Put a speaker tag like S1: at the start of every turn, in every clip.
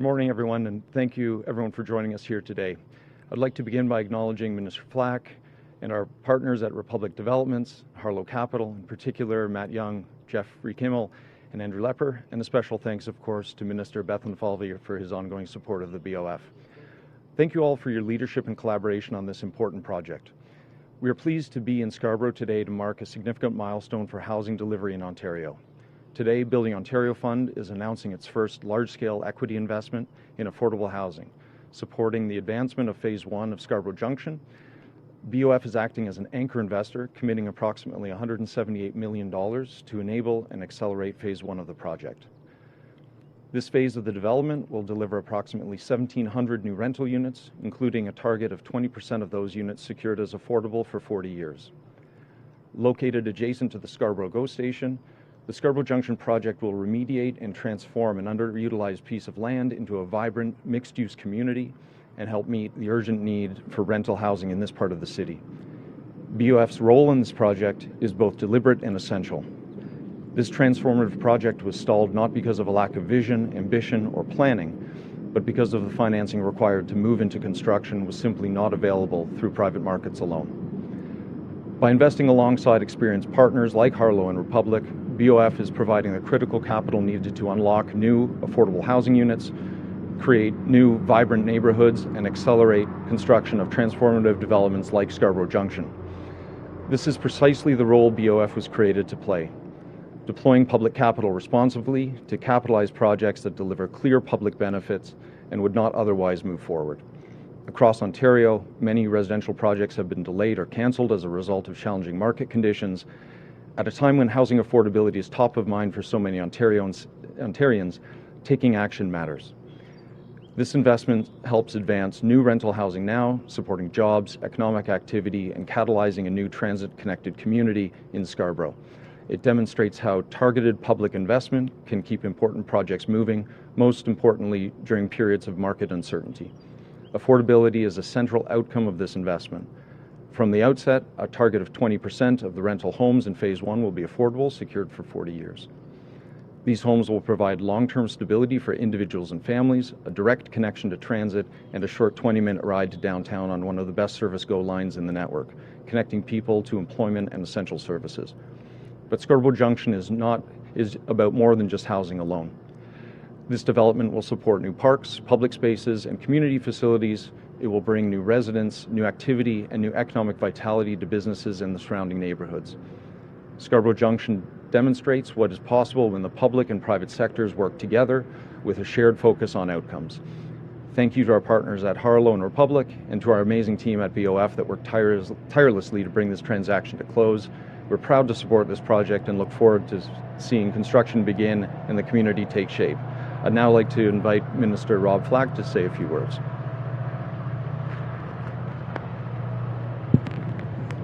S1: morning, everyone, and thank you, everyone, for joining us here today. I'd like to begin by acknowledging Minister Flack and our partners at Republic Developments, Harlow Capital, in particular Matt Young, Jeffrey Kimmel, and Andrew Lepper, and a special thanks, of course, to Minister Bethlenfalvy for his ongoing support of the BOF. Thank you all for your leadership and collaboration on this important project. We are pleased to be in Scarborough today to mark a significant milestone for housing delivery in Ontario. Today, Building Ontario Fund is announcing its first large-scale equity investment in affordable housing, supporting the advancement of Phase 1 of Scarborough Junction. BOF is acting as an anchor investor, committing approximately $178 million to enable and accelerate Phase 1 of the project. This phase of the development will deliver approximately 1,700 new rental units, including a target of 20% of those units secured as affordable for 40 years. Located adjacent to the Scarborough GO station, the Scarborough Junction project will remediate and transform an underutilized piece of land into a vibrant, mixed-use community and help meet the urgent need for rental housing in this part of the city. BOF's role in this project is both deliberate and essential. This transformative project was stalled not because of a lack of vision, ambition, or planning, but because of the financing required to move into construction was simply not available through private markets alone. By investing alongside experienced partners like Harlow and Republic, BOF is providing the critical capital needed to unlock new affordable housing units, create new vibrant neighborhoods, and accelerate construction of transformative developments like Scarborough Junction. This is precisely the role BOF was created to play, deploying public capital responsibly to capitalize projects that deliver clear public benefits and would not otherwise move forward. Across Ontario, many residential projects have been delayed or cancelled as a result of challenging market conditions. At a time when housing affordability is top of mind for so many Ontarians, taking action matters. This investment helps advance new rental housing now, supporting jobs, economic activity, and catalyzing a new transit-connected community in Scarborough. It demonstrates how targeted public investment can keep important projects moving, most importantly during periods of market uncertainty. Affordability is a central outcome of this investment. From the outset, a target of 20% of the rental homes in Phase 1 will be affordable, secured for 40 years. These homes will provide long-term stability for individuals and families, a direct connection to transit, and a short 20-minute ride to downtown on one of the best service GO lines in the network, connecting people to employment and essential services. But Scarborough Junction is about more than just housing alone. This development will support new parks, public spaces, and community facilities. It will bring new residents, new activity, and new economic vitality to businesses in the surrounding neighborhoods. Scarborough Junction demonstrates what is possible when the public and private sectors work together with a shared focus on outcomes. Thank you to our partners at Harlow and Republic, and to our amazing team at BOF that worked tirelessly to bring this transaction to close. We're proud to support this project and look forward to seeing construction begin and the community take shape. I'd now like to invite Minister Rob Flack to say a few words.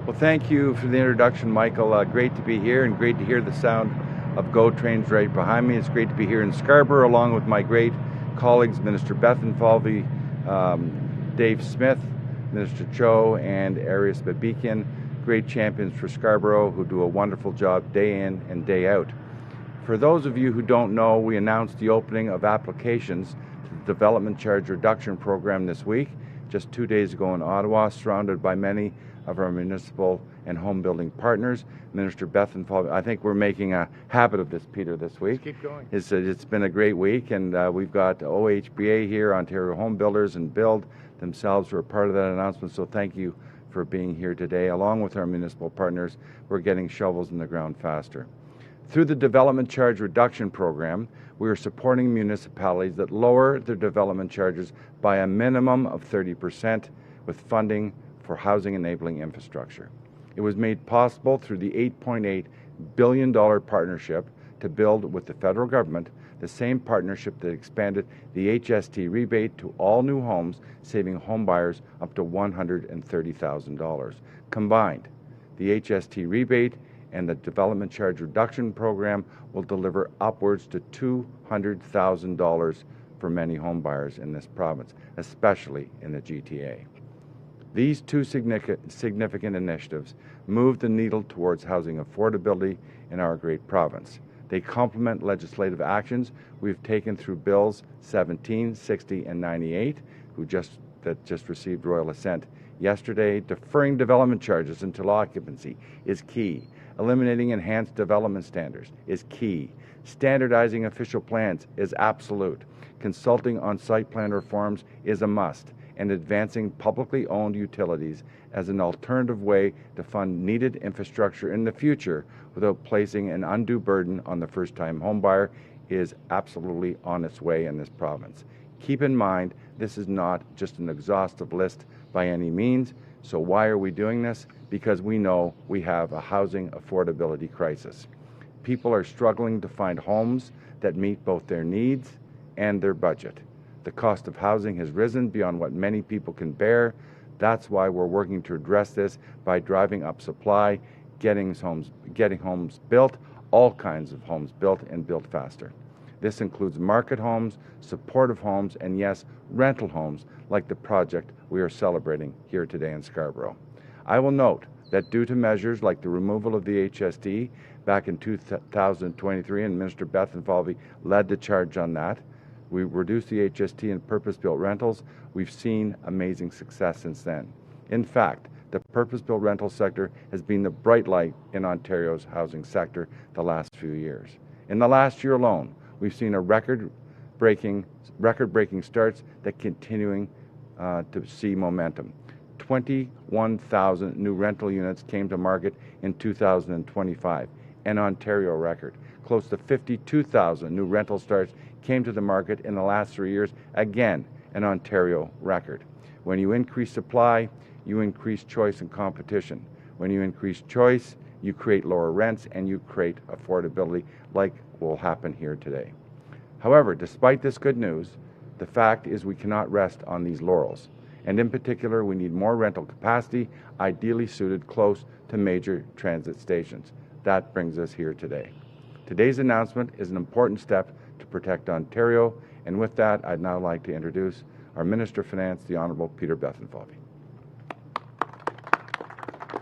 S2: Well, thank you for the introduction, Michael. Great to be here and great to hear the sound of GO trains right behind me. It's great to be here in Scarborough along with my great colleagues, Minister Bethlenfalvy, Dave Smith, Minister Cho, and Arias Babikian, great champions for Scarborough who do a wonderful job day in and day out. For those of you who don't know, we announced the opening of applications to the Development Charge Reduction Program this week, just 2 days ago in Ottawa, surrounded by many of our municipal and home building partners. Minister Bethlenfalvy, I think we're making a habit of this, Peter, this week.
S3: Let's keep going.
S2: It's been a great week, and we've got OHBA here, Ontario Home Builders, and Build themselves who are part of that announcement, so thank you for being here today. Along with our municipal partners, we're getting shovels in the ground faster. Through the Development Charge Reduction Program, we are supporting municipalities that lower their development charges by a minimum of 30% with funding for housing enabling infrastructure. It was made possible through the $8.8 billion partnership to build with the federal government, the same partnership that expanded the HST rebate to all new homes, saving homebuyers up to $130,000. Combined, the HST rebate and the Development Charge Reduction Program will deliver upwards to $200,000 for many homebuyers in this province, especially in the GTA. These two significant initiatives move the needle towards housing affordability in our great province. They complement legislative actions we've taken through Bills 17, 60, and 98, that just received royal assent yesterday. Deferring development charges until occupancy is key. Eliminating enhanced development standards is key. Standardizing official plans is absolute. Consulting on site plan reforms is a must. And advancing publicly owned utilities as an alternative way to fund needed infrastructure in the future without placing an undue burden on the first-time homebuyer is absolutely on its way in this province. Keep in mind, this is not just an exhaustive list by any means. So why are we doing this? Because we know we have a housing affordability crisis. People are struggling to find homes that meet both their needs and their budget. The cost of housing has risen beyond what many people can bear. That's why we're working to address this by driving up supply, getting homes built, all kinds of homes built and built faster. This includes market homes, supportive homes, and yes, rental homes like the project we are celebrating here today in Scarborough. I will note that due to measures like the removal of the HST back in 2023, and Minister Bethlenfalvy led the charge on that, we reduced the HST in purpose-built rentals. We've seen amazing success since then. In fact, the purpose-built rental sector has been the bright light in Ontario's housing sector the last few years. In the last year alone, we've seen a record-breaking starts that continuing to see momentum. 21,000 new rental units came to market in 2025, an Ontario record. Close to 52,000 new rental starts came to the market in the last 3 years, again, an Ontario record. When you increase supply, you increase choice and competition. When you increase choice, you create lower rents and you create affordability, like will happen here today. However, despite this good news, the fact is we cannot rest on these laurels. And in particular, we need more rental capacity, ideally suited close to major transit stations. That brings us here today. Today's announcement is an important step to protect Ontario, and with that, I'd now like to introduce our Minister of Finance, the Honourable Peter Bethlenfalvy.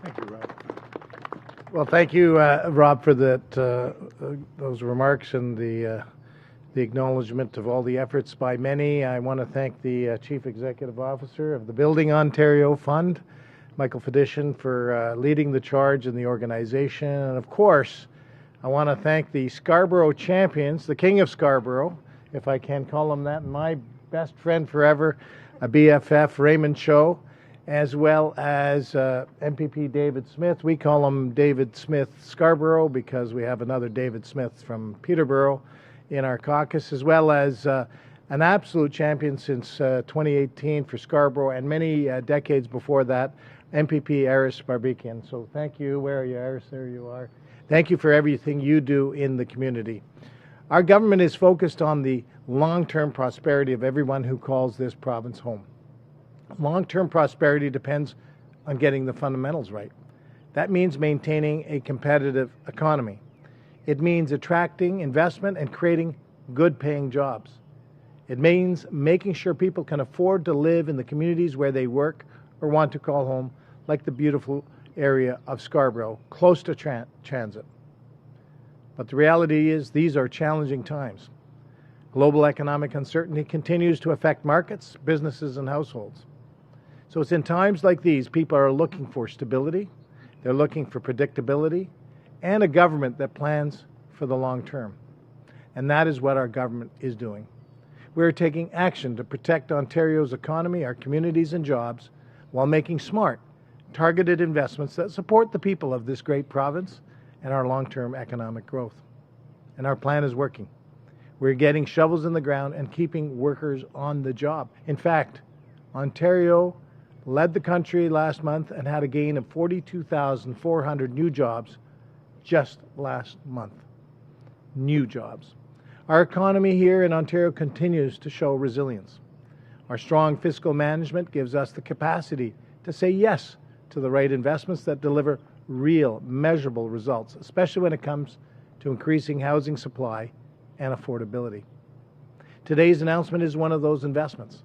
S3: Thank you, Rob. Well, thank you, Rob, for those remarks and the acknowledgement of all the efforts by many. I want to thank the Chief Executive Officer of the Building Ontario Fund, Michael Fedician, for leading the charge in the organization. And of course, I want to thank the Scarborough champions, the King of Scarborough, if I can call him that, my best friend forever, a BFF, Raymond Cho, as well as MPP David Smith. We call him David Smith Scarborough because we have another David Smith from Peterborough in our caucus, as well as an absolute champion since 2018 for Scarborough and many decades before that, MPP Aris Barbican. So thank you. Where are you, Aris? There you are. Thank you for everything you do in the community. Our government is focused on the long-term prosperity of everyone who calls this province home. Long-term prosperity depends on getting the fundamentals right. That means maintaining a competitive economy. It means attracting investment and creating good-paying jobs. It means making sure people can afford to live in the communities where they work or want to call home, like the beautiful area of Scarborough, close to transit. But the reality is these are challenging times. Global economic uncertainty continues to affect markets, businesses, and households. So it's in times like these people are looking for stability, they're looking for predictability, and a government that plans for the long term. And that is what our government is doing. We're taking action to protect Ontario's economy, our communities, and jobs while making smart, targeted investments that support the people of this great province and our long-term economic growth. And our plan is working. We're getting shovels in the ground and keeping workers on the job. In fact, Ontario led the country last month and had a gain of 42,400 new jobs just last month. New jobs. Our economy here in Ontario continues to show resilience. Our strong fiscal management gives us the capacity to say yes to the right investments that deliver real, measurable results, especially when it comes to increasing housing supply and affordability. Today's announcement is one of those investments.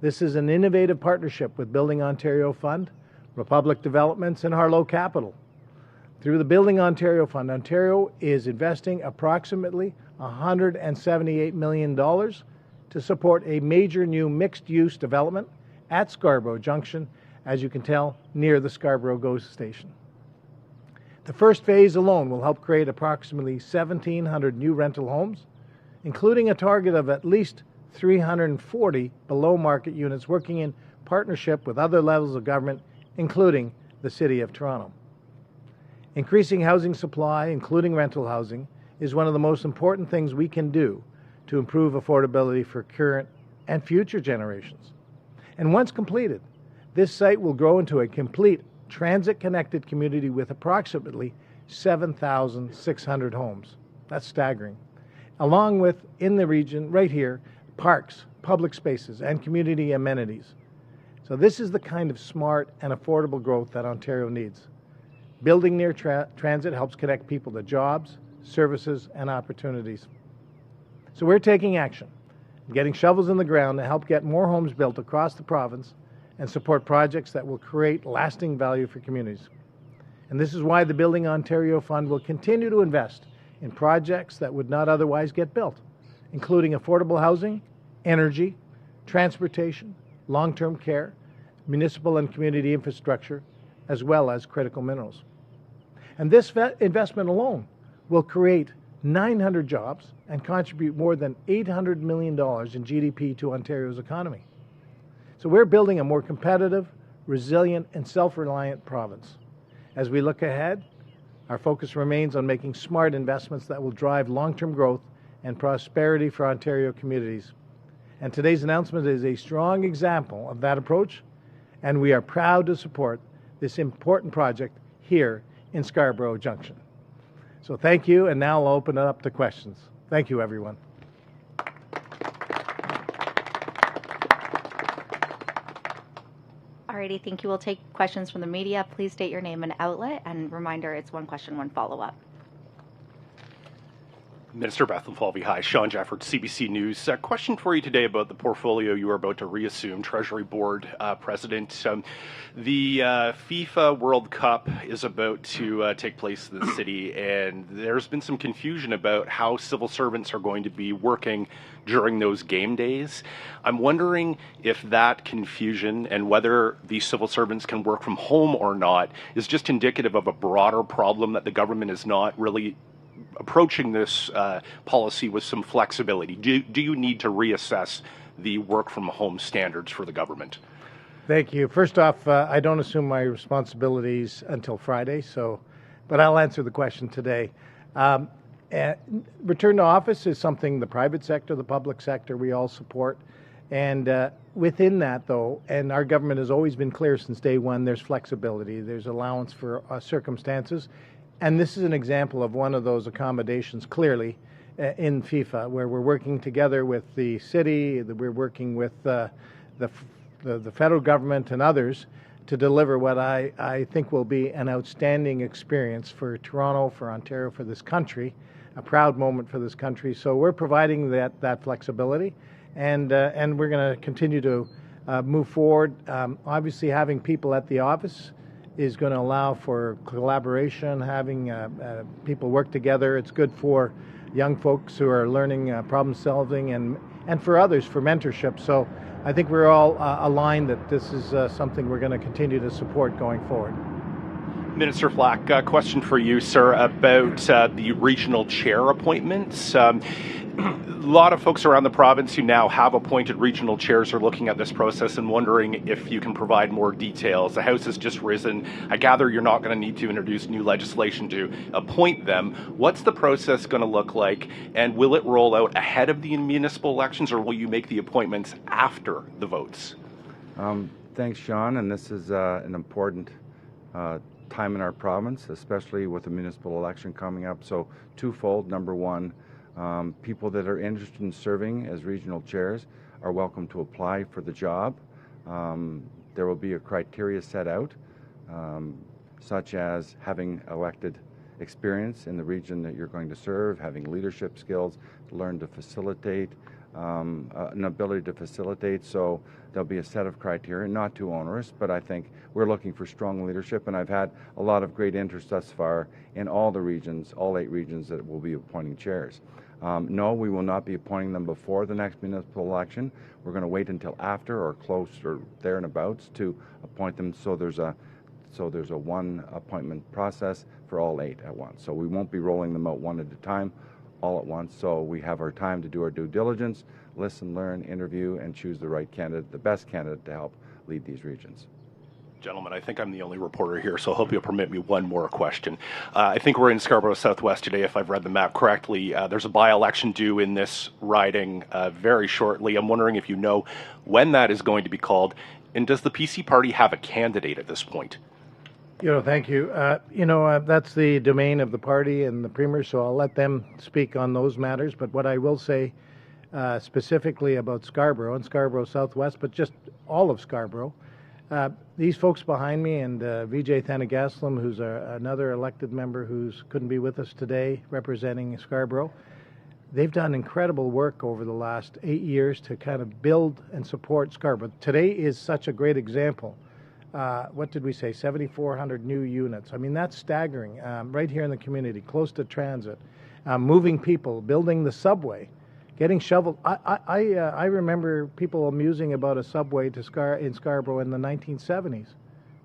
S3: This is an innovative partnership with Building Ontario Fund, Republic Developments, and Harlow Capital Through the Building Ontario Fund, Ontario is investing approximately $178 million to support a major new mixed-use development at Scarborough Junction, as you can tell, near the Scarborough GO station. The first phase alone will help create approximately 1,700 new rental homes, including a target of at least 340 below-market units working in partnership with other levels of government, including the City of Toronto. Increasing housing supply, including rental housing, is one of the most important things we can do to improve affordability for current and future generations. And once completed, this site will grow into a complete transit-connected community with approximately 7,600 homes. That's staggering. Along with, in the region, right here, parks, public spaces, and community amenities. So this is the kind of smart and affordable growth that Ontario needs. Building near transit helps connect people to jobs, services, and opportunities. So we're taking action, getting shovels in the ground to help get more homes built across the province and support projects that will create lasting value for communities. And this is why the Building Ontario Fund will continue to invest in projects that would not otherwise get built, including affordable housing, energy, transportation, long-term care, municipal and community infrastructure, as well as critical minerals. And this investment alone will create 900 jobs and contribute more than $800 million in GDP to Ontario's economy. So we're building a more competitive, resilient, and self-reliant province. As we look ahead, our focus remains on making smart investments that will drive long-term growth and prosperity for Ontario communities. And today's announcement is a strong example of that approach, and we are proud to support this important project here in Scarborough Junction. So thank you, and now I'll open it up to questions. Thank you, everyone.
S4: Alrighty, thank you. We'll take questions from the media. Please state your name and outlet, and reminder, it's one question, one follow-up.
S5: Minister Bethlenfalvy, hi. Sean Jefford, CBC News. A question for you today about the portfolio you are about to reassume, Treasury Board President. The FIFA World Cup is about to take place in the city, and there's been some confusion about how civil servants are going to be working during those game days. I'm wondering if that confusion and whether these civil servants can work from home or not is just indicative of a broader problem that the government is not really approaching this policy with some flexibility. Do you need to reassess the work from home standards for the government?
S3: Thank you. First off, I don't assume my responsibilities until Friday, but I'll answer the question today. Return to office is something the private sector, the public sector, we all support. And within that, though, and our government has always been clear since day one, there's flexibility, there's allowance for circumstances. And this is an example of one of those accommodations, clearly, in FIFA, where we're working together with the city, we're working with the federal government and others to deliver what I think will be an outstanding experience for Toronto, for Ontario, for this country, a proud moment for this country. So we're providing that flexibility, and we're going to continue to move forward. Obviously, having people at the office is going to allow for collaboration, having people work together. It's good for young folks who are learning problem solving, and for others for mentorship. So I think we're all aligned that this is something we're going to continue to support going forward.
S5: Minister Flack, question for you, sir, about the regional chair appointments. A lot of folks around the province who now have appointed regional chairs are looking at this process and wondering if you can provide more details. The House has just risen. I gather you're not going to need to introduce new legislation to appoint them. What's the process going to look like, and will it roll out ahead of the municipal elections, or will you make the appointments after the votes?
S2: Thanks, Sean, and this is an important time in our province, especially with the municipal election coming up. So twofold. Number one, people that are interested in serving as regional chairs are welcome to apply for the job. There will be a criteria set out, such as having elected experience in the region that you're going to serve, having leadership skills, learn to facilitate, an ability to facilitate. So there'll be a set of criteria, not too onerous, but I think we're looking for strong leadership, and I've had a lot of great interest thus far in all the regions, all 8 regions that will be appointing chairs. No, we will not be appointing them before the next municipal election. We're going to wait until after or close or there and abouts to appoint them, so there's a one appointment process for all 8 at once. So we won't be rolling them out one at a time, all at once. So we have our time to do our due diligence, listen, learn, interview, and choose the right candidate, the best candidate to help lead these regions.
S5: Gentlemen, I think I'm the only reporter here, so I hope you'll permit me one more question. I think we're in Scarborough Southwest today, if I've read the map correctly. There's a by-election due in this riding very shortly. I'm wondering if you know when that is going to be called, and does the PC party have a candidate at this point?
S3: Thank you. That's the domain of the party and the Premier, so I'll let them speak on those matters. But what I will say specifically about Scarborough and Scarborough Southwest, but just all of Scarborough, these folks behind me and Vijay Thanagaslam, who's another elected member who couldn't be with us today representing Scarborough, they've done incredible work over the last 8 years to kind of build and support Scarborough. Today is such a great example. What did we say? 7,400 new units. I mean, that's staggering. Right here in the community, close to transit, moving people, building the subway, getting shoveled. I remember people musing about a subway in Scarborough in the 1970s,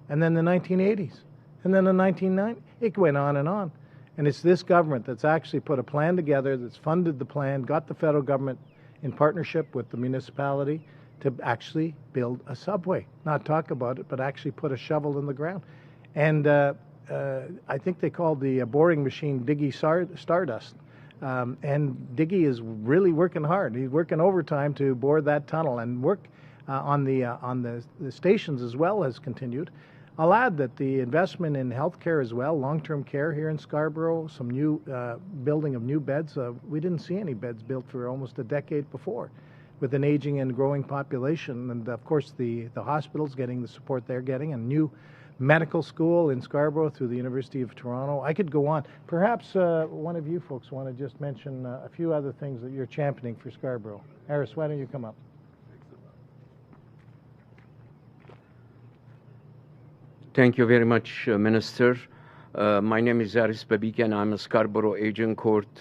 S3: and then the 1980s, and then the 1990s. It went on. And it's this government that's actually put a plan together, that's funded the plan, got the federal government in partnership with the municipality to actually build a subway. Not talk about it, but actually put a shovel in the ground. And I think they called the boring machine Diggy Stardust. And Diggy is really working hard. He's working overtime to bore that tunnel, and work on the stations as well has continued. I'll add that the investment in healthcare as well, long-term care here in Scarborough, some new building of new beds. We didn't see any beds built for almost a decade before, with an aging and growing population, and of course the hospitals getting the support they're getting, and new medical school in Scarborough through the University of Toronto. I could go on. Perhaps one of you folks want to just mention a few other things that you're championing for Scarborough. Harris, why don't you come up?
S6: Thank you very much, Minister. My name is Aris Babika, and I'm a Scarborough Agincourt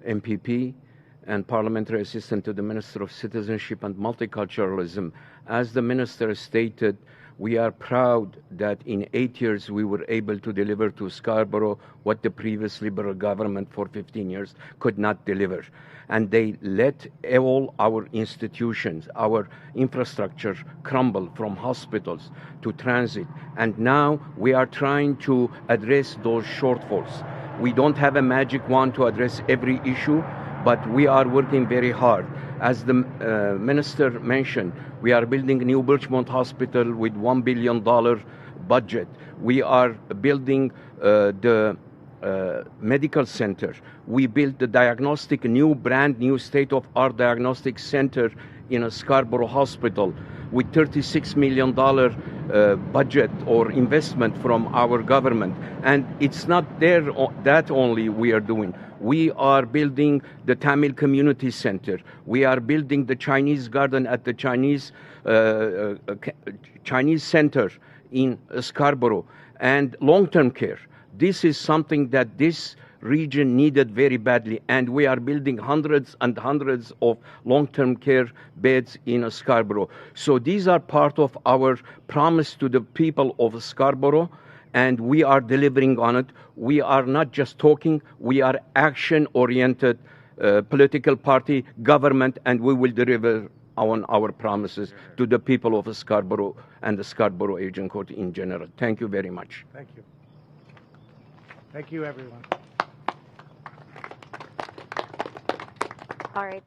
S6: MPP and Parliamentary Assistant to the Minister of Citizenship and Multiculturalism. As the Minister stated, we are proud that in 8 years we were able to deliver to Scarborough what the previous Liberal government for 15 years could not deliver. And they let all our institutions, our infrastructure crumble, from hospitals to transit. And now we are trying to address those shortfalls. We don't have a magic wand to address every issue, but we are working very hard. As the Minister mentioned, we are building a new Birchmont Hospital with $1 billion budget. We are building the medical center. We built the brand new state-of-art diagnostic center in a Scarborough hospital with $36 million budget or investment from our government. And it's not that only we are doing. We are building the Tamil Community Center. We are building the Chinese garden at the Chinese Center in Scarborough, and long-term care. This is something that this region needed very badly, and we are building hundreds and hundreds of long-term care beds in Scarborough. So these are part of our promise to the people of Scarborough, and we are delivering on it. We are not just talking, we are action-oriented political party, government, and we will deliver on our promises to the people of Scarborough and the Scarborough Agincourt in general. Thank you very much.
S3: Thank you. Thank you, everyone.
S4: All right.